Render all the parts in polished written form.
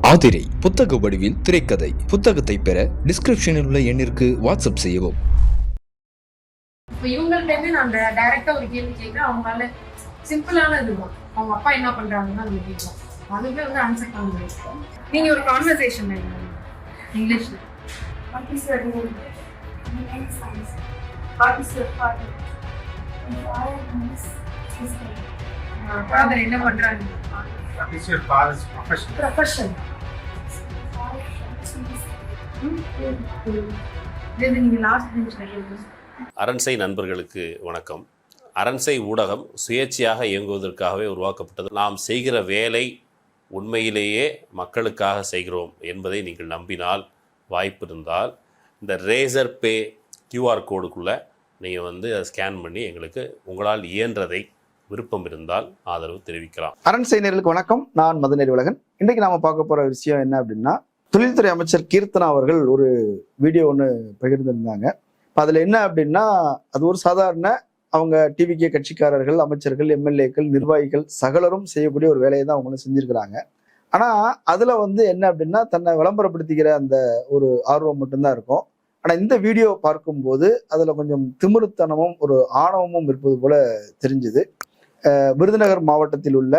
ஆதிரை புத்தக வடிவில் திரைக்கதை. புத்தகத்தை பெற டிஸ்கிரிப்ஷனில் உள்ள எண்ணிற்கு வாட்ஸ்அப் செய்யவும். இப்போ இவங்கள்ட்ட நான் டைரக்டா ஒரு கேள்வி கேட்கிறேன். அவங்களால சிம்பிளான இதுதான், அவங்க அப்பா என்ன பண்றாங்கன்னு நம்ம கேட்கலாம். அதுவே வந்து ஆன்சர் பண்ண முடியும். நீங்க ஒரு கான்வர்சேஷன் இங்கிலீஷ்ல ஃபாதர் என்ன பண்றாங்க? What is your father's profession? Profession. நீங்க லாஸ்ட் நிமிஷம் கேளுங்க. அரண்சை நண்பர்களுக்கு வணக்கம். அரண்சை ஊடகம் சுயேட்சையாக இயங்குவதற்காகவே உருவாக்கப்பட்டது. நாம் செய்கிற வேலை உண்மையிலேயே மக்களுக்காக செய்கிறோம் என்பதை நீங்கள் நம்பினால், வாய்ப்பு இருந்தால் இந்த ரேசர் பே கியூஆர் கோடுக்குள்ளே நீங்கள் வந்து அதை ஸ்கேன் பண்ணி எங்களுக்கு உங்களால் இயன்றதை விருப்பம் இருந்தால் ஆதரவு தெரிவிக்கலாம். அரண்சை நேயர்களுக்கு வணக்கம். நான் மதுநேரி உலகன். இன்றைக்கு நாம பார்க்க போற விஷயம் என்ன அப்படின்னா, தொழில்துறை அமைச்சர் கீர்த்தனா அவர்கள் ஒரு வீடியோ ஒன்று பகிர்ந்திருந்தாங்க. இப்போ அதில் என்ன அப்படின்னா, அது ஒரு சாதாரண அவங்க டிவிகே கட்சிக்காரர்கள், அமைச்சர்கள், எம்எல்ஏக்கள், நிர்வாகிகள் சகலரும் செய்யக்கூடிய ஒரு வேலையை தான் அவங்களும் செஞ்சிருக்கிறாங்க. ஆனா அதுல வந்து என்ன அப்படின்னா, தன்னை விளம்பரப்படுத்திக்கிற அந்த ஒரு ஆர்வம் மட்டும்தான் இருக்கும். ஆனா இந்த வீடியோ பார்க்கும்போது அதுல கொஞ்சம் திமிருத்தனமும் ஒரு ஆணவமும் இருப்பது போல தெரிஞ்சுது. விருதுநகர் மாவட்டத்தில் உள்ள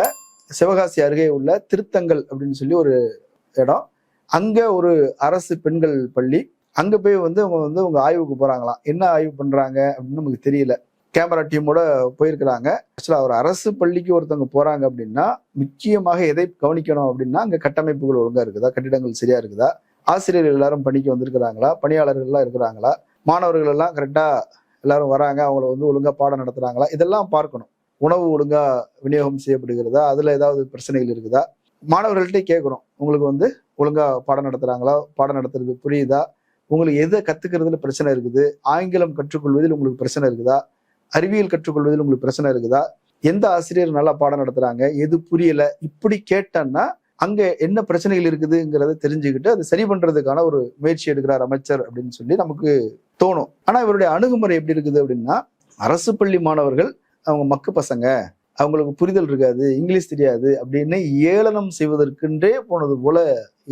சிவகாசி அருகே உள்ள திருத்தங்கல் அப்படின்னு சொல்லி ஒரு இடம். அங்க ஒரு அரசு பெண்கள் பள்ளி. அங்க போய் வந்து அவங்க ஆய்வுக்கு போறாங்களாம். என்ன ஆய்வு பண்றாங்க அப்படின்னு நமக்கு தெரியல. கேமரா டீமோட போயிருக்கிறாங்க. ஆக்சுவலா ஒரு அரசு பள்ளிக்கு ஒருத்தவங்க போறாங்க அப்படின்னா முக்கியமாக எதை கவனிக்கணும் அப்படின்னா, அங்க கட்டமைப்புகள் ஒழுங்கா இருக்குதா, கட்டிடங்கள் சரியா இருக்குதா, ஆசிரியர்கள் எல்லாரும் பணிக்கு வந்திருக்கிறாங்களா, பணியாளர்கள் எல்லாம் இருக்கிறாங்களா, மாணவர்கள் எல்லாம் கரெக்டா எல்லாரும் வராங்க, அவங்கள வந்து ஒழுங்கா பாடம் நடத்துறாங்களா, இதெல்லாம் பார்க்கணும். உணவு ஒழுங்கா விநியோகம் செய்யப்படுகிறதா, அதுல ஏதாவது பிரச்சனைகள் இருக்குதா, மாணவர்கள்ட்டே கேட்கணும். உங்களுக்கு வந்து ஒழுங்கா பாடம் நடத்துறாங்களா, பாடம் நடத்துறது புரியுதா, உங்களுக்கு எதை கத்துக்கிறதுல பிரச்சனை இருக்குது, ஆங்கிலம் கற்றுக்கொள்வதில் உங்களுக்கு பிரச்சனை இருக்குதா, அறிவியல் கற்றுக்கொள்வதில் உங்களுக்கு பிரச்சனை இருக்குதா, எந்த ஆசிரியர் நல்லா பாடம் நடத்துறாங்க, எது புரியல, இப்படி கேட்டோம்னா அங்க என்ன பிரச்சனைகள் இருக்குதுங்கிறத தெரிஞ்சுக்கிட்டு அதை சரி பண்றதுக்கான ஒரு முயற்சி எடுக்கிறார் அமைச்சர் அப்படின்னு சொல்லி நமக்கு தோணும். ஆனா இவருடைய அணுகுமுறை எப்படி இருக்குது அப்படின்னா, அரசு பள்ளி மாணவர்கள் அவங்க மக்கு பசங்க, அவங்களுக்கு புரிதல் இருக்காது, இங்கிலீஷ் தெரியாது அப்படின்னு ஏளனம் செய்வதற்கென்றே போனது போல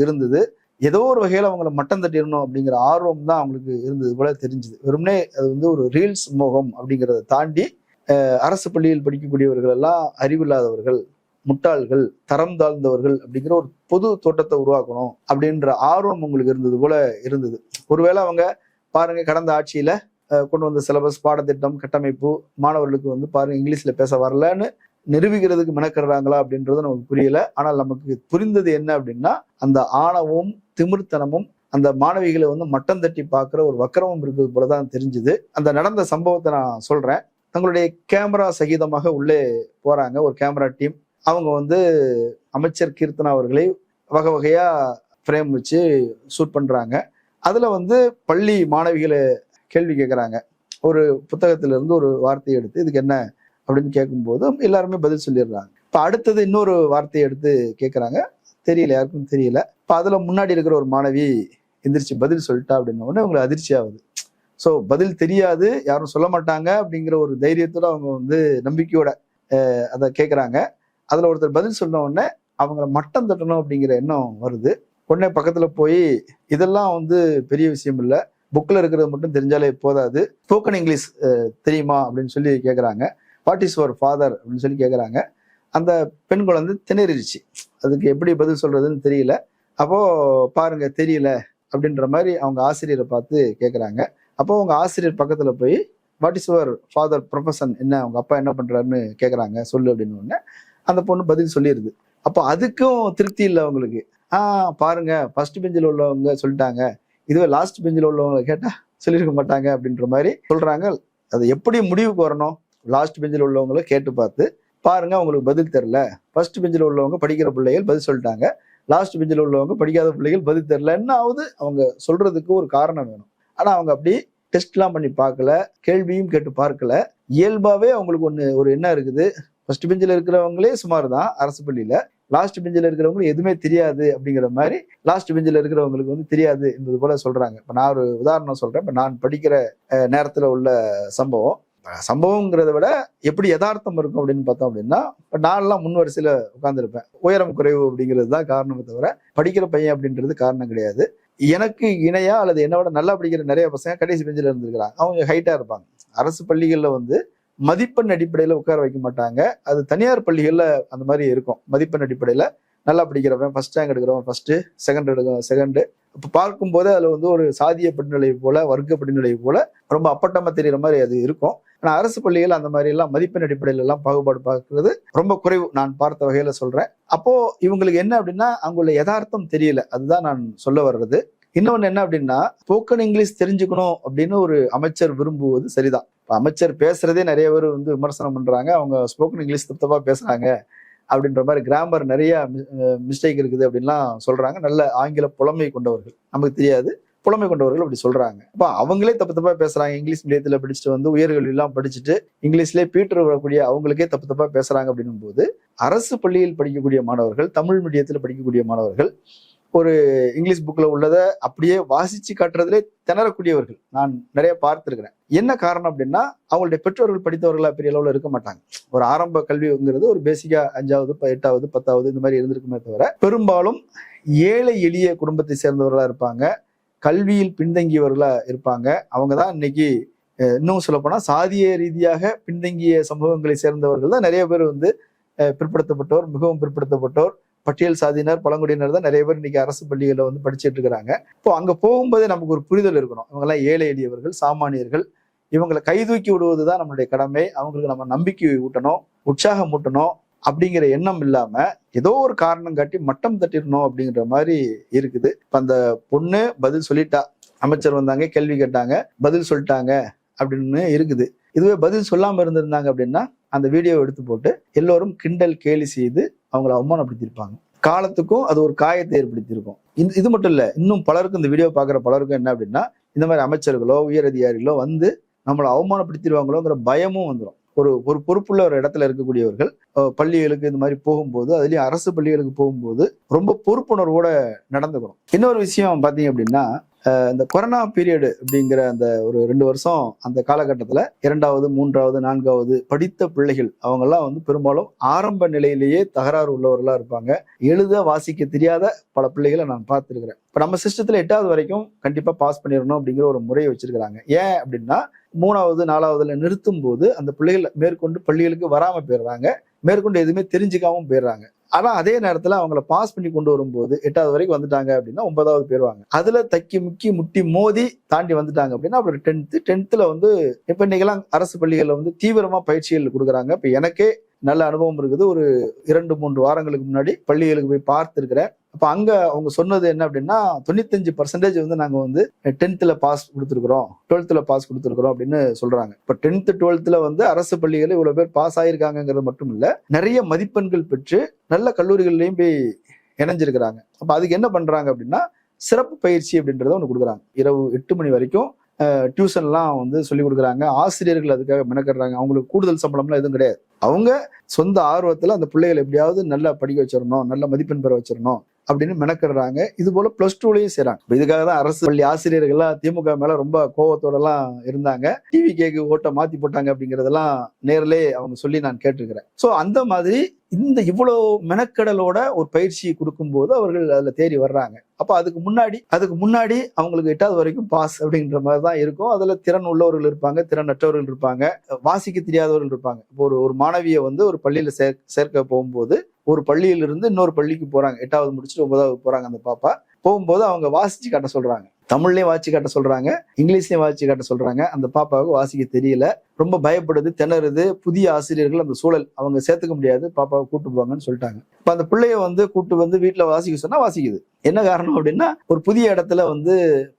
இருந்தது. ஏதோ ஒரு வகையில அவங்கள மட்டம் தட்டிடணும் அப்படிங்கிற ஆர்வம் தான் அவங்களுக்கு இருந்தது போல தெரிஞ்சுது. வெறுமனே அது வந்து ஒரு ரீல்ஸ் மோகம் அப்படிங்கிறத தாண்டி அரசு பள்ளியில் படிக்கக்கூடியவர்கள் எல்லாம் அறிவில்லாதவர்கள், முட்டாள்கள், தரம் தாழ்ந்தவர்கள் அப்படிங்கிற ஒரு பொது தோட்டத்தை உருவாக்கணும் அப்படின்ற ஆர்வம் உங்களுக்கு இருந்தது போல இருந்தது. ஒருவேளை அவங்க பாருங்க, கடந்த ஆட்சியில கொண்டு வந்த சிலபஸ், பாடத்திட்டம், கட்டமைப்பு, மாணவர்களுக்கு வந்து பாருங்க இங்கிலீஷ்ல பேச வரலன்னு நிரூபிக்கிறதுக்கு மெனக்கிறாங்களா அப்படின்றது நமக்கு புரியல. ஆனால் நமக்கு புரிந்தது என்ன அப்படின்னா, அந்த ஆணவமும் திமிர்த்தனமும் அந்த மாணவிகளை வந்து மட்டம் தட்டி பார்க்குற ஒரு வக்கரமும் இருக்கிறது போலதான் தெரிஞ்சுது. அந்த நடந்த சம்பவத்தை நான் சொல்றேன். தங்களுடைய கேமரா சகிதமாக உள்ளே போறாங்க ஒரு கேமரா டீம். அவங்க வந்து அமைச்சர் கீர்த்தனா அவர்களை வகை வகையா ஃப்ரேம் வச்சு ஷூட் பண்றாங்க. அதுல வந்து பள்ளி மாணவிகளை கேள்வி கேட்குறாங்க. ஒரு புத்தகத்திலிருந்து ஒரு வார்த்தையை எடுத்து இதுக்கு என்ன அப்படின்னு கேட்கும்போது எல்லாருமே பதில் சொல்லிடுறாங்க. இப்போ அடுத்தது இன்னொரு வார்த்தையை எடுத்து கேட்குறாங்க. தெரியல, யாருக்கும் தெரியல. இப்போ அதில் முன்னாடி இருக்கிற ஒரு மாணவி எந்திரிச்சு பதில் சொல்லிட்டா அப்படின்ன உடனே அவங்களுக்கு அதிர்ச்சி ஆகுது. ஸோ பதில் தெரியாது, யாரும் சொல்ல மாட்டாங்க அப்படிங்கிற ஒரு தைரியத்தோட அவங்க வந்து நம்பிக்கையோட அதை கேட்குறாங்க. அதில் ஒருத்தர் பதில் சொன்ன உடனே அவங்கள மட்டம் தட்டணும் அப்படிங்கிற எண்ணம் வருது. உடனே பக்கத்தில் போய் இதெல்லாம் வந்து பெரிய விஷயம் இல்லை, புக்கில் இருக்கிறது மட்டும் தெரிஞ்சாலே போதாது, ஸ்போக்கன் இங்கிலீஷ் தெரியுமா அப்படின்னு சொல்லி கேட்குறாங்க. வாட் இஸ் யுவர் ஃபாதர் அப்படின்னு சொல்லி கேட்குறாங்க. அந்த பெண் குழந்தை திணறிடுச்சு. அதுக்கு எப்படி பதில் சொல்றதுன்னு தெரியல. அப்போ பாருங்க தெரியல அப்படின்ற மாதிரி அவங்க ஆசிரியரை பார்த்து கேட்குறாங்க. அப்போ அவங்க ஆசிரியர் பக்கத்துல போய் what is your father profession, என்ன அவங்க அப்பா என்ன பண்றாருன்னு கேட்குறாங்க, சொல்லு அப்படின்னு உடனே அந்த பொண்ணு பதில் சொல்லிடுது. அப்போ அதுக்கும் திருப்தி இல்லை அவங்களுக்கு. பாருங்க ஃபர்ஸ்ட் பெஞ்சில் உள்ளவங்க சொல்லிட்டாங்க, இதுவே லாஸ்ட் பெஞ்சில் உள்ளவங்களை கேட்டா சொல்லியிருக்க மாட்டாங்க அப்படின்ற மாதிரி சொல்றாங்க. அது எப்படி முடிவுக்கு வரணும், லாஸ்ட் பெஞ்சில் உள்ளவங்களை கேட்டு பார்த்து பாருங்க அவங்களுக்கு பதில் தெரில, ஃபர்ஸ்ட் பெஞ்சில் உள்ளவங்க படிக்கிற பிள்ளைகள் பதில் சொல்லிட்டாங்க, லாஸ்ட் பெஞ்சில் உள்ளவங்க படிக்காத பிள்ளைகள் பதில் தெரில, என்னாவது அவங்க சொல்றதுக்கு ஒரு காரணம் வேணும். ஆனா அவங்க அப்படி டெஸ்ட்லாம் பண்ணி பார்க்கல, கேள்வியும் கேட்டு பார்க்கல. இயல்பாவே அவங்களுக்கு ஒரு என்ன இருக்குது, ஃபர்ஸ்ட் பெஞ்சில் இருக்கிறவங்களே சுமார் தான் அரசு பள்ளியில, லாஸ்ட் பெஞ்சில் இருக்கிறவங்களுக்கு எதுவுமே தெரியாது அப்படிங்கிற மாதிரி லாஸ்ட் பெஞ்சில் இருக்கிறவங்களுக்கு வந்து தெரியாது என்பது போல சொல்றாங்க. இப்போ நான் ஒரு உதாரணம் சொல்றேன். இப்போ நான் படிக்கிற நேரத்துல உள்ள சம்பவம். சம்பவங்கிறத விட எப்படி யதார்த்தம் இருக்கும் அப்படின்னு பார்த்தோம் அப்படின்னா, இப்போ நான்லாம் முன் வரிசையில் உட்காந்துருப்பேன். உயரம் குறைவு அப்படிங்கிறது தான் காரணமே தவிர படிக்கிற பையன் அப்படின்றது காரணம் கிடையாது. எனக்கு இணையா அல்லது என்னை விட நல்லா படிக்கிற நிறைய பசங்க கடைசி பெஞ்சில் இருந்திருக்கிறாங்க. அவங்க ஹைட்டா இருப்பாங்க. அரசு பள்ளிகளில் வந்து மதிப்பெண் அடிப்படையில் உட்கார வைக்க மாட்டாங்க. அது தனியார் பள்ளிகளில் அந்த மாதிரி இருக்கும். மதிப்பெண் அடிப்படையில் நல்லா படிக்கிறவன் ஃபர்ஸ்ட் ரேங்க் எடுக்கிறவன் ஃபர்ஸ்ட், செகண்ட். இப்போ பார்க்கும்போது அதில் வந்து ஒரு சாதிய படிநிலை போல, வர்க்க படிநிலை போல ரொம்ப அப்பட்டமா தெரிகிற மாதிரி அது இருக்கும். ஆனால் அரசு பள்ளிகள் அந்த மாதிரி எல்லாம் மதிப்பெண் அடிப்படையில எல்லாம் பாகுபாடு பார்க்கறது ரொம்ப குறைவு, நான் பார்த்த வகையில சொல்றேன். அப்போ இவங்களுக்கு என்ன அப்படின்னா அவங்களோட யதார்த்தம் தெரியல, அதுதான் நான் சொல்ல வர்றது. இன்னொன்னு என்ன அப்படின்னா, ஸ்போக்கன் இங்கிலீஷ் தெரிஞ்சுக்கணும் அப்படின்னு ஒரு அமைச்சர் விரும்புவது சரிதான். இப்போ அமைச்சர் பேசுறதே நிறைய பேர் வந்து விமர்சனம் பண்றாங்க, அவங்க ஸ்போக்கன் இங்கிலீஷ் தப்பா பேசுறாங்க அப்படின்ற மாதிரி, கிராமர் நிறைய மிஸ்டேக் இருக்குது அப்படின்லாம் சொல்றாங்க. நல்ல ஆங்கில புலமை கொண்டவர்கள், நமக்கு தெரியாது, புலமை கொண்டவர்கள் அப்படி சொல்றாங்க. அப்ப அவங்களே தப்பா பேசுறாங்க. இங்கிலீஷ் மீடியத்துல படிச்சுட்டு வந்து உயர்கல்வி எல்லாம் படிச்சுட்டு இங்கிலீஷ்லேயே பீட்டர் வரக்கூடிய அவங்களுக்கே தப்பா பேசுறாங்க அப்படின்னும் போது, அரசு பள்ளியில் படிக்கக்கூடிய மாணவர்கள், தமிழ் மீடியத்துல படிக்கக்கூடிய மாணவர்கள் ஒரு இங்கிலீஷ் புக்ல உள்ளதை அப்படியே வாசிச்சு காட்டுறதுலே திணறக்கூடியவர்கள் நான் நிறைய பார்த்திருக்கிறேன். என்ன காரணம் அப்படின்னா, அவங்களுடைய பெற்றோர்கள் படித்தவர்களா பெரிய அளவுல இருக்க மாட்டாங்க. ஒரு ஆரம்ப கல்விங்கிறது ஒரு பேசிக்கா 5வது 8வது 10வது இந்த மாதிரி இருந்திருக்குமே தவிர, பெரும்பாலும் ஏழை எளிய குடும்பத்தை சேர்ந்தவர்களா இருப்பாங்க, கல்வியில் பின்தங்கியவர்களா இருப்பாங்க. அவங்க தான் இன்னைக்கு இன்னும் சொல்ல போனா சாதிய ரீதியாக பின்தங்கிய சமூகங்களை சேர்ந்தவர்கள் தான் நிறைய பேர் வந்து பிற்படுத்தப்பட்டோர், மிகவும் பிற்படுத்தப்பட்டோர், பட்டியல் சாதியினர், பழங்குடியினர் தான் நிறைய பேர் இன்னைக்கு அரசு பள்ளிகளில் வந்து படிச்சுட்டு இருக்கிறாங்க. இப்போ அங்க போகும்போதே நமக்கு ஒரு புரிதல் இருக்கணும். இவங்கெல்லாம் ஏழை எளியவர்கள், சாமானியர்கள், இவங்களை கைதூக்கி விடுவதுதான் நம்மளுடைய கடமை. அவங்களுக்கு நம்ம நம்பிக்கை ஊட்டணும், உற்சாகம் ஊட்டணும் அப்படிங்கிற எண்ணம் இல்லாம ஏதோ ஒரு காரணம் காட்டி மட்டம் தட்டிடணும் அப்படிங்கிற மாதிரி இருக்குது. இப்ப அந்த பொண்ணு பதில் சொல்லிட்டா, அமைச்சர் வந்தாங்க, கேள்வி கேட்டாங்க, பதில் சொல்லிட்டாங்க அப்படின்னு இருக்குது. இதுவே பதில் சொல்லாம இருந்திருந்தாங்க அப்படின்னா அந்த வீடியோவை எடுத்து போட்டு எல்லோரும் கிண்டல் கேலி செய்து அவங்களை அவமானப்படுத்தியிருப்பாங்க. காலத்துக்கும் அது ஒரு காயத்தை ஏற்படுத்தியிருக்கும். இது மட்டும் இல்ல, இன்னும் பலருக்கும் இந்த வீடியோ பாக்குற பலருக்கும் என்ன அப்படின்னா, இந்த மாதிரி அமைச்சர்களோ உயர் அதிகாரிகளோ வந்து நம்மளை அவமானப்படுத்திடுவாங்களோங்கிற பயமும் வந்துடும். ஒரு பொறுப்புள்ள ஒரு இடத்துல இருக்கக்கூடியவர்கள் பள்ளிகளுக்கு இந்த மாதிரி போகும்போது, அதுலயும் அரசு பள்ளிகளுக்கு போகும்போது ரொம்ப பொறுப்புணர்வோட நடந்துக்கணும். இன்னொரு விஷயம் பாத்தீங்க அப்படின்னா, இந்த கொரோனா பீரியடு அப்படிங்கிற அந்த ஒரு 2 வருஷம் அந்த காலகட்டத்துல 2வது 3வது 4வது படித்த பிள்ளைகள் அவங்கெல்லாம் வந்து பெரும்பாலும் ஆரம்ப நிலையிலேயே தகராறு உள்ளவர்களா இருப்பாங்க. எழுத வாசிக்க தெரியாத பல பிள்ளைகளை நான் பார்த்துருக்கிறேன். இப்ப நம்ம சிஸ்டத்துல 8வது வரைக்கும் கண்டிப்பா பாஸ் பண்ணிடணும் அப்படிங்கிற ஒரு முறையை வச்சிருக்கிறாங்க. ஏன் அப்படின்னா, 3வது 4வதுல நிறுத்தும் போது அந்த பிள்ளைகள் மேற்கொண்டு பள்ளிகளுக்கு வராம போயிடுறாங்க, மேற்கொண்டு எதுவுமே தெரிஞ்சுக்காம போயிடுறாங்க. ஆனா அதே நேரத்துல அவங்கள பாஸ் பண்ணி கொண்டு வரும்போது 8வது வரைக்கும் வந்துட்டாங்க அப்படின்னா 9வது போயிருவாங்க. அதுல தக்கி முட்டி மோதி தாண்டி வந்துட்டாங்க அப்படின்னா அப்புறம் 10th வந்து இப்ப இன்னைக்கெல்லாம் அரசு பள்ளிகள்ல வந்து தீவிரமா பயிற்சிகள் கொடுக்குறாங்க. இப்ப எனக்கே நல்ல அனுபவம் இருக்குது. ஒரு 2-3 வாரங்களுக்கு முன்னாடி பள்ளிகளுக்கு போய் பார்த்துருக்கிறேன். அப்ப அங்க அவங்க சொன்னது என்ன அப்படின்னா, 95% வந்து நாங்க வந்து 10th பாஸ் கொடுத்துருக்கிறோம், 12th பாஸ் கொடுத்துருக்கிறோம் அப்படின்னு சொல்றாங்க. இப்ப 10th 12th வந்து அரசு பள்ளிகள் இவ்வளவு பேர் பாஸ் ஆயிருக்காங்கிறது மட்டும் இல்ல, நிறைய மதிப்பெண்கள் பெற்று நல்ல கல்லூரிகள்லயும் போய் இணைஞ்சிருக்கிறாங்க. அப்ப அதுக்கு என்ன பண்றாங்க அப்படின்னா, சிறப்பு பயிற்சி அப்படின்றத ஒண்ணு கொடுக்குறாங்க. இரவு 8 மணி வரைக்கும் டியூஷன்லாம் வந்து சொல்லி கொடுக்குறாங்க. ஆசிரியர்கள் அதுக்காக மெனக்கடுறாங்க. அவங்களுக்கு கூடுதல் சம்பளம்லாம் எதுவும் கிடையாது. அவங்க சொந்த ஆர்வத்துல அந்த பிள்ளைகளை எப்படியாவது நல்லா படிக்க வச்சிடணும், நல்ல மதிப்பெண் பெற வச்சிடணும் அப்படின்னு மெனக்கிடுறாங்க. இது போல +2லயும் செய்றாங்க. இதுக்காக தான் அரசு பள்ளி ஆசிரியர்கள்லாம் திமுக மேல ரொம்ப கோவத்தோட எல்லாம் இருந்தாங்க. டிவிகேக்கு ஓட்ட மாத்தி போட்டாங்க அப்படிங்கறதெல்லாம் நேரிலே அவங்க சொல்லி நான் கேட்டிருக்கிறேன். சோ அந்த மாதிரி இந்த இவ்வளவு மெனக்கடலோட ஒரு பயிற்சி கொடுக்கும்போது அவர்கள் அதுல தேறி வர்றாங்க. அப்ப அதுக்கு முன்னாடி அவங்களுக்கு 8வது வரைக்கும் பாஸ் அப்படின்ற மாதிரி தான் இருக்கும். அதுல திறன் உள்ளவர்கள் இருப்பாங்க, திறனற்றவர்கள் இருப்பாங்க, வாசிக்க தெரியாதவர்கள் இருப்பாங்க. இப்போ ஒரு மாணவியை வந்து ஒரு பள்ளியில சேர்க்க போகும்போது ஒரு பள்ளியிலிருந்து இன்னொரு பள்ளிக்கு போறாங்க. 8வது முடிச்சுட்டு 9வது போறாங்க. அந்த பாப்பா போகும்போது அவங்க வாசிச்சு காட்ட சொல்றாங்க, தமிழ்லயும் வாசிச்சு காட்ட சொல்றாங்க, இங்கிலீஷ்லயும் வாசிச்சு காட்ட சொல்றாங்க. அந்த பாப்பாவுக்கு வாசிக்க தெரியல, ரொம்ப பயப்படுது, திணறுது. புதிய ஆசிரியர்கள், அந்த சூழல் அவங்க சேர்த்துக்க முடியாது, பாப்பாவை கூட்டு போவாங்கன்னு சொல்லிட்டாங்க. இப்ப அந்த பிள்ளைய வந்து கூட்டு வந்து வீட்டுல வாசிக்க சொன்னா வாசிக்குது. என்ன காரணம் அப்படின்னா, ஒரு புதிய இடத்துல வந்து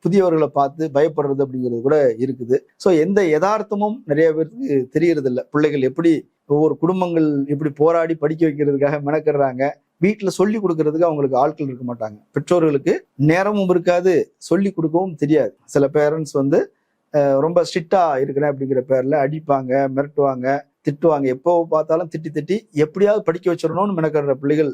புதியவர்களை பார்த்து பயப்படுறது அப்படிங்கிறது கூட இருக்குது. சோ எந்த யதார்த்தமும் நிறைய பேருக்கு தெரியறது இல்லை. பிள்ளைகள் எப்படி ஒவ்வொரு குடும்பங்கள் எப்படி போராடி படிக்க வைக்கிறதுக்காக மெனக்கிடுறாங்க. வீட்டுல சொல்லி கொடுக்கறதுக்கு அவங்களுக்கு ஆட்கள் இருக்க மாட்டாங்க. பெற்றோர்களுக்கு நேரமும் இருக்காது, சொல்லி கொடுக்கவும் தெரியாது. சில பேரண்ட்ஸ் வந்து ரொம்ப ஸ்ட்ரிக்டா இருக்கிறேன் அப்படிங்கிற பேர்ல அடிப்பாங்க, மிரட்டுவாங்க, திட்டுவாங்க. எப்போ பார்த்தாலும் திட்டி எப்படியாவது படிக்க வச்சிடணும்னு மெனக்கிற பிள்ளைகள்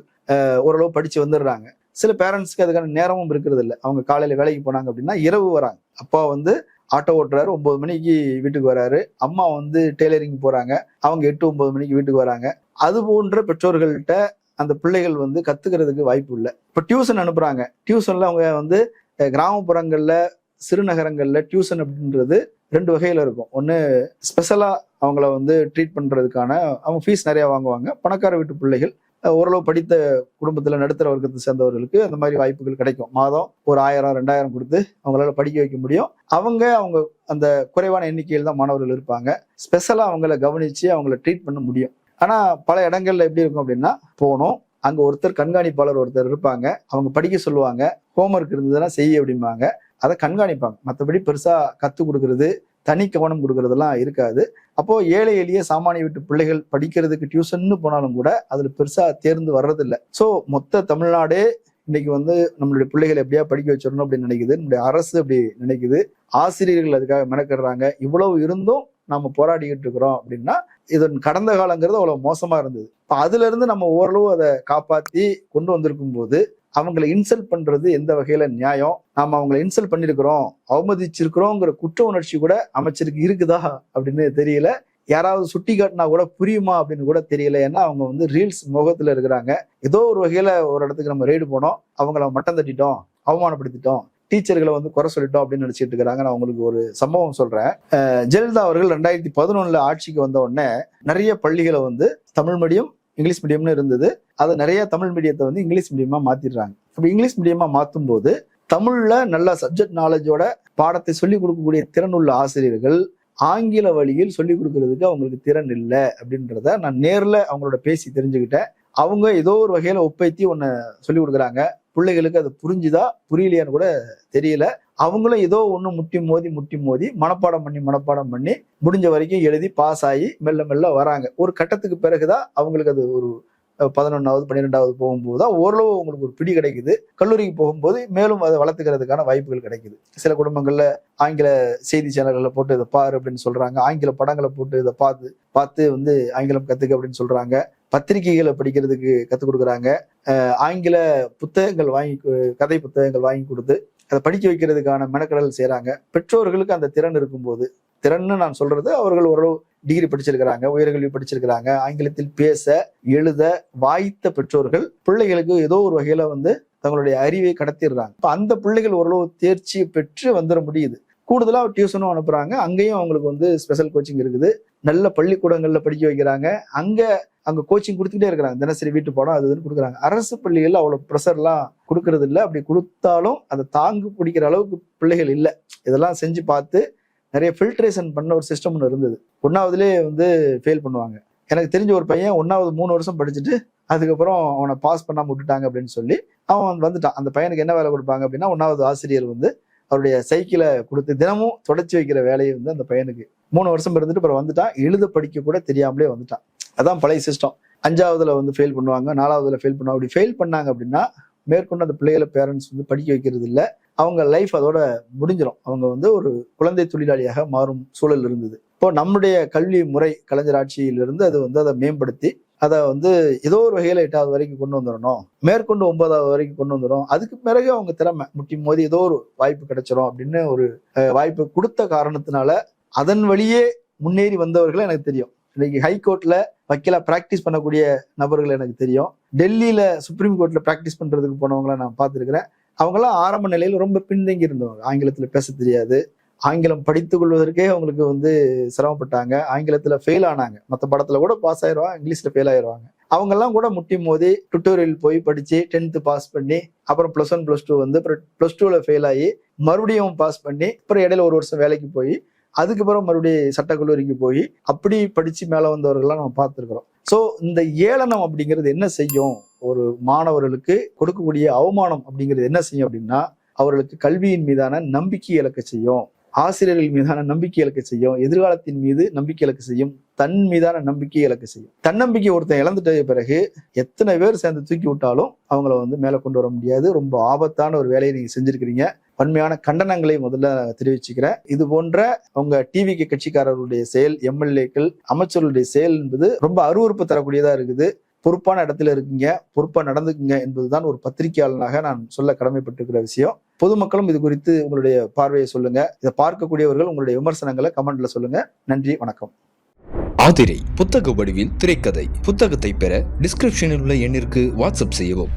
ஓரளவு படிச்சு வந்துடுறாங்க. சில பேரண்ட்ஸ்க்கு அதுக்கான நேரமும் இருக்கிறது இல்லை. அவங்க காலையில வேலைக்கு போனாங்க அப்படின்னா இரவு வராங்க. அப்பா வந்து ஆட்டோ ஓட்டுறாரு, 9 மணிக்கு வீட்டுக்கு வராரு. அம்மா வந்து டெய்லரிங் போறாங்க, அவங்க 8, 9 மணிக்கு வீட்டுக்கு வராங்க. அது போன்ற பெற்றோர்கள்ட்ட அந்த பிள்ளைகள் வந்து கத்துக்கிறதுக்கு வாய்ப்பு இல்லை. இப்ப டியூஷன் அனுப்புறாங்க. டியூஷன்ல அவங்க வந்து கிராமப்புறங்கள்ல, சிறுநகரங்கள்ல டியூஷன் அப்படின்றது 2 வகையில இருக்கும். ஒன்று ஸ்பெஷலா அவங்கள வந்து ட்ரீட் பண்றதுக்கான அவங்க ஃபீஸ் நிறைய வாங்குவாங்க. பணக்கார வீட்டு பிள்ளைகள், ஓரளவு படித்த குடும்பத்துல நடுத்தர வர்க்கத்தை சேர்ந்தவர்களுக்கு அந்த மாதிரி வாய்ப்புகள் கிடைக்கும். மாதம் ஒரு 1000, 2000 கொடுத்து அவங்களால படிக்க வைக்க முடியும். அவங்க அந்த குறைவான எண்ணிக்கையில் தான் மாணவர்கள் இருப்பாங்க. ஸ்பெஷலா அவங்கள கவனிச்சு அவங்கள ட்ரீட் பண்ண முடியும். ஆனா பல இடங்கள்ல எப்படி இருக்கும் அப்படின்னா, போனோம், அங்க ஒருத்தர் கண்காணிப்பாளர் ஒருத்தர் இருப்பாங்க. அவங்க படிக்க சொல்லுவாங்க, ஹோம்ஒர்க் இருந்ததுன்னா செய்ய அப்படிம்பாங்க. அதை கண்காணிப்பாங்க. மற்றபடி பெருசா கத்துக் கொடுக்கறது, தனி கவனம் கொடுக்கறதெல்லாம் இருக்காது. அப்போ ஏழை எளிய சாமானிய வீட்டு பிள்ளைகள் படிக்கிறதுக்கு டியூஷன்னு போனாலும் கூட அதுல பெருசா தேர்ந்து வர்றதில்லை. ஸோ மொத்த தமிழ்நாடே இன்னைக்கு வந்து நம்மளுடைய பிள்ளைகளை எப்படியா படிக்க வச்சிடணும் அப்படின்னு நினைக்குது. நம்முடைய அரசு அப்படி நினைக்குது. ஆசிரியர்கள் அதுக்காக மெனக்கிடுறாங்க. இவ்வளவு இருந்தும் நம்ம போராடிக்கிட்டு இருக்கிறோம் அப்படின்னா, இதன் கடந்த காலங்கிறது அவ்வளவு மோசமா இருந்தது. இப்ப அதுல இருந்து நம்ம ஓரளவு அதை காப்பாத்தி கொண்டு வந்திருக்கும் போது அவங்களை இன்சல்ட் பண்றது எந்த வகையில நியாயம்? நாம அவங்களை இன்சல்ட் பண்ணிருக்கிறோம், அவமதிச்சிருக்கிறோங்கிற குற்ற உணர்ச்சி கூட அமைச்சருக்கு இருக்குதா அப்படின்னு தெரியல. யாராவது சுட்டி காட்டினா கூட புரியுமா அப்படின்னு கூட தெரியல. ஏன்னா அவங்க வந்து ரீல்ஸ் முகத்துல இருக்கிறாங்க. ஏதோ ஒரு வகையில ஒரு இடத்துக்கு நம்ம ரெய்டு போனோம், அவங்கள மட்டம் தட்டிட்டோம், அவமானப்படுத்திட்டோம், டீச்சர்களை வந்து குறை சொல்லிட்டோம் அப்படின்னு நினைச்சிட்டு இருக்கிறாங்க. நான் உங்களுக்கு ஒரு சம்பவம் சொல்றேன். ஜெயலலிதா அவர்கள் 2011 ஆட்சிக்கு வந்த உடனே நிறைய பள்ளிகளை வந்து தமிழ் மீடியம், இங்கிலீஷ் மீடியம்னு இருந்தது. அதை நிறைய தமிழ் மீடியத்தை வந்து இங்கிலீஷ் மீடியமா மாத்திடுறாங்க. அப்ப இங்கிலீஷ் மீடியமா மாற்றும் போது தமிழ்ல நல்ல சப்ஜெக்ட் நாலேஜோட பாடத்தை சொல்லிக் கொடுக்கக்கூடிய திறன் உள்ள ஆசிரியர்கள் ஆங்கில வழியில் சொல்லிக் கொடுக்கறதுக்கு அவங்களுக்கு திறன் இல்லை அப்படின்றத நான் நேர்ல அவங்களோட பேசி தெரிஞ்சுக்கிட்டேன். அவங்க ஏதோ ஒரு வகையில ஒப்பைத்தி ஒன்னு சொல்லி கொடுக்குறாங்க. பிள்ளைகளுக்கு அது புரிஞ்சுதா புரியலையான்னு கூட தெரியல. அவங்களும் ஏதோ ஒண்ணு முட்டி மோதி மனப்பாடம் பண்ணி முடிஞ்ச வரைக்கும் எழுதி பாஸ் ஆகி மெல்ல மெல்ல வராங்க. ஒரு கட்டத்துக்கு பிறகுதான் அவங்களுக்கு அது ஒரு 11வது 12வது போகும்போது தான் ஓரளவு உங்களுக்கு ஒரு பிடி கிடைக்குது. கல்லூரிக்கு போகும்போது மேலும் அதை வளர்த்துக்கிறதுக்கான வாய்ப்புகள் கிடைக்குது. சில குடும்பங்கள்ல ஆங்கில செய்தி சேனல்களை போட்டு இதை பாரு அப்படின்னு சொல்றாங்க. ஆங்கில படங்களை போட்டு இதை பார்த்து வந்து ஆங்கிலம் கத்துக்க அப்படின்னு சொல்றாங்க. பத்திரிகைகளை படிக்கிறதுக்கு கத்துக் கொடுக்குறாங்க. ஆங்கில புத்தகங்கள் கதை புத்தகங்கள் வாங்கி கொடுத்து அதை படிக்க வைக்கிறதுக்கான மெனக்கடல் செய்யறாங்க. பெற்றோர்களுக்கு அந்த திறன் இருக்கும்போது, திறன்னு நான் சொல்றது அவர்கள் ஓரளவு டிகிரி படிச்சிருக்கிறாங்க, உயர்கல்வி படிச்சிருக்கிறாங்க, ஆங்கிலத்தில் பேச எழுத வாய்த்த பெற்றோர்கள் பிள்ளைகளுக்கு ஏதோ ஒரு வகையில வந்து தங்களுடைய அறிவை கடத்திடுறாங்க. இப்ப அந்த பிள்ளைகள் ஓரளவு தேர்ச்சி பெற்று வந்துட முடியுது. கூடுதலா டியூஷனும் அனுப்புறாங்க. அங்கேயும் அவங்களுக்கு வந்து ஸ்பெஷல் கோச்சிங் இருக்குது. நல்ல பள்ளிக்கூடங்கள்ல படிக்க வைக்கிறாங்க. அங்க கோச்சிங் கொடுத்துக்கிட்டே இருக்கிறாங்க. தினசரி வீட்டு பாடம் அது இதுன்னு கொடுக்குறாங்க. அரசு பள்ளிகள்ல அவ்வளவு ப்ரெஷர் எல்லாம் கொடுக்கறது இல்லை. அப்படி கொடுத்தாலும் அதை தாங்கு பிடிக்கிற அளவுக்கு பிள்ளைகள் இல்லை. இதெல்லாம் செஞ்சு பார்த்து நிறைய ஃபில்ட்ரேஷன் பண்ண ஒரு சிஸ்டம் ஒன்று இருந்தது. 1வதுலேயே வந்து ஃபெயில் பண்ணுவாங்க. எனக்கு தெரிஞ்ச ஒரு பையன் 1வது 3 வருஷம் படிச்சுட்டு அதுக்கப்புறம் அவனை பாஸ் பண்ணாம விட்டுட்டாங்க அப்படின்னு சொல்லி அவன் வந்துட்டான். அந்த பையனுக்கு என்ன வேலை கொடுப்பாங்க அப்படின்னா, 1வது ஆசிரியர் வந்து அவருடைய சைக்கிளை கொடுத்து தினமும் தொடச்சி வைக்கிற வேலையை வந்து அந்த பையனுக்கு 3 வருஷம் இருந்துட்டு அப்புறம் வந்துட்டான். எழுத படிக்க கூட தெரியாமலே வந்துட்டான். அதான் பழைய சிஸ்டம். 5வதுல வந்து ஃபெயில் பண்ணுவாங்க, 4வதுல ஃபெயில் பண்ணுவாங்க. அப்படி ஃபெயில் பண்ணாங்க அப்படின்னா மேற்கொண்டு அந்த பிள்ளைகளை பேரண்ட்ஸ் வந்து படிக்க வைக்கிறது இல்லை. அவங்க லைஃப் அதோட முடிஞ்சிடும். அவங்க வந்து ஒரு குழந்தை தொழிலாளியாக மாறும் சூழல் இருந்தது. இப்போ நம்முடைய கல்வி முறை கலைஞர் ஆட்சியிலிருந்து அது வந்து அதை மேம்படுத்தி அதை வந்து ஏதோ ஒரு வகையில 8வது வரைக்கும் கொண்டு வந்துடணும், மேற்கொண்டு 9வது வரைக்கும் கொண்டு வந்துடும். அதுக்கு பிறகு அவங்க திறமை முட்டி மோதி ஏதோ ஒரு வாய்ப்பு கிடைச்சிரும் அப்படின்னு ஒரு வாய்ப்பு கொடுத்த காரணத்தினால அதன் வழியே முன்னேறி வந்தவர்கள் எனக்கு தெரியும். இன்னைக்கு ஹைகோர்ட்ல வக்கீலா பிராக்டிஸ் பண்ணக்கூடிய நபர்கள் எனக்கு தெரியும். டெல்லியில சுப்ரீம் கோர்ட்ல பிராக்டிஸ் பண்றதுக்கு போனவங்களை நான் பார்த்துருக்கிறேன். அவங்கெல்லாம் ஆரம்ப நிலையில ரொம்ப பின்தங்கி இருந்தவங்க. ஆங்கிலத்துல பேச தெரியாது, ஆங்கிலம் படித்துக் கொள்வதற்கே அவங்களுக்கு வந்து சிரமப்பட்டாங்க. ஆங்கிலத்துல ஃபெயில் ஆனாங்க. மற்ற படத்துல கூட பாஸ் ஆயிடுவாங்க, இங்கிலீஷ்ல ஃபெயில் ஆயிடுவாங்க. அவங்க எல்லாம் கூட முட்டி மோதி டுட்டோரியல் போய் படிச்சு 10th பாஸ் பண்ணி அப்புறம் +1 +2 வந்து +2ல ஃபெயில் ஆகி மறுபடியும் பாஸ் பண்ணி அப்புறம் இடையில 1 வருஷம் வேலைக்கு போய் அதுக்கப்புறம் மறுபடியும் சட்டக்கல்லூரிக்கு போய் அப்படி படிச்சு மேல வந்தவர்கள்லாம் நம்ம பார்த்துருக்கிறோம். ஸோ இந்த ஏளனம் அப்படிங்கிறது என்ன செய்யும்? ஒரு மாணவர்களுக்கு கொடுக்கக்கூடிய அவமானம் அப்படிங்கிறது என்ன செய்யும் அப்படின்னா, அவர்களுக்கு கல்வியின் மீதான நம்பிக்கை இழக்க செய்யும், ஆசிரியர்கள் மீதான நம்பிக்கை இழக்க செய்யும், எதிர்காலத்தின் மீது நம்பிக்கை இழக்க செய்யும், தன் மீதான நம்பிக்கை இழக்க செய்யும். தன்னம்பிக்கை ஒருத்தன் இழந்துட்ட பிறகு எத்தனை பேர் சேர்ந்து தூக்கி விட்டாலும் அவங்கள வந்து மேல கொண்டு வர முடியாது. ரொம்ப ஆபத்தான ஒரு வேலையை நீங்க செஞ்சிருக்கிறீங்க. வன்மையான கண்டனங்களை முதல்ல தெரிவிச்சுக்கிறேன். இது போன்ற உங்க டிவிக்கு கட்சிக்காரர்களுடைய செயல், எம்எல்ஏக்கள், அமைச்சர்களுடைய செயல் என்பது ரொம்ப அருவருப்பு தரக்கூடியதா இருக்குது. பொறுப்பான இடத்துல இருக்கீங்க, பொறுப்பா நடந்துக்குங்க என்பதுதான் ஒரு பத்திரிகையாளனாக நான் சொல்ல கடமைப்பட்டிருக்கிற விஷயம். பொதுமக்களும் இது குறித்து உங்களுடைய பார்வையை சொல்லுங்க. இதை பார்க்கக்கூடியவர்கள் உங்களுடைய விமர்சனங்களை கமெண்ட்ல சொல்லுங்க. நன்றி, வணக்கம். ஆதிரை புத்தக வடிவில் திரைக்கதை. புத்தகத்தை பெற டிஸ்கிரிப்ஷனில் உள்ள எண்ணிற்கு வாட்ஸ்அப் செய்யவும்.